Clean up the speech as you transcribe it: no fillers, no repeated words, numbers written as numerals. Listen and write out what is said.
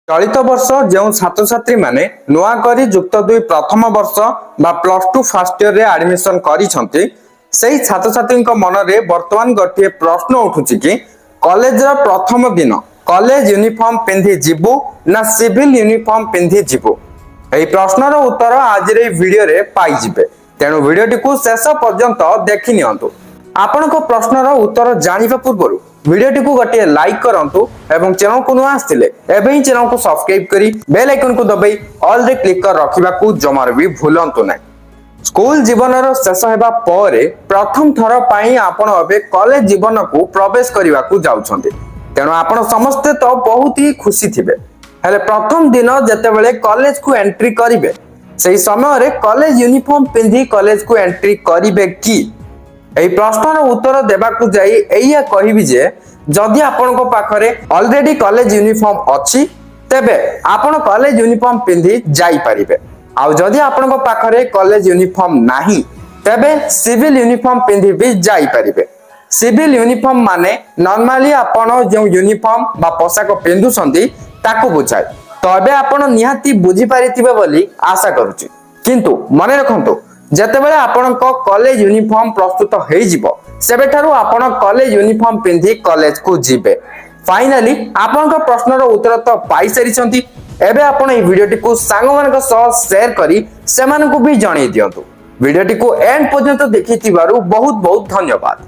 चलित वर्ष जो छात्र छात्री माने नुआ करी युक्त 2 प्रथम वर्ष बा +2 फर्स्ट ईयर रे एडमिशन करिसंती सेही छात्र छात्री मन रे वर्तमान गोटे प्रश्न उठुची कि कॉलेज रा प्रथम दिन कॉलेज यूनिफॉर्म पिंधि जिबु ना सिविल यूनिफॉर्म पिंधि जिबु एही प्रश्नर उत्तर आज रे वीडियो रे पाई जिबे। तेणु वीडियोटी को शेष पर्यंत देखि नियंतु। आपनको प्रश्नर उत्तर जानिबा पूर्वरु वीडियोटी को गोटे लाइक करंतु एवं चैनल को नुआ आस्तिले एबे ही चैनल को सब्सक्राइब करी बेल आइकन को दबाई ऑल रे क्लिक कर रखिबा को जमार भी भूलंतु नै। स्कूल जीवनर शेष हेबा परे प्रथम थर पई आपण अबे कॉलेज जीवन को प्रवेश करिवा को जाउछन्ते। तेणु आपण समस्त तो बहुत ही खुशी थिबे। हेले प्रथम दिन जतेबेले कॉलेज को एंट्री करिवे सेही समय रे कॉलेज यूनिफॉर्म पिंधि कॉलेज को एंट्री करिवे की एही प्रश्नर उत्तर देबाकू जाई एया कहिबी जे जदि आपनको पाखरे ऑलरेडी कॉलेज यूनिफॉर्म अछि तेबे आपण कॉलेज यूनिफॉर्म पिंधि जाई परिबे। आ जदि आपनको पाखरे कॉलेज यूनिफॉर्म नाही तेबे सिविल यूनिफॉर्म पिंधि भी जाई परिबे। सिविल यूनिफॉर्म माने नॉर्मली आपण जो यूनिफॉर्म बा पोशाक पिंधुसंती ताको बुझाय। तो एबे आपण निहाती बुझी पारिथिबे बोली आशा करूची। किंतु मने रखंतु जेतेबेले आपनको कॉलेज यूनिफॉर्म प्रस्तुत हेइ जिवो सेबेठारु आपण कॉलेज यूनिफॉर्म पिंधि कॉलेज को जिबे। फाइनली आपनको प्रश्नर उत्तर तो पाई सारिसंती। एबे आपण ए वीडियोटी को सांग मानक सह शेयर करी सेमानकु भी जणाई दियंतु। वीडियोटी को एंड पर्यंत देखिथिबारु बहुत बहुत धन्यवाद।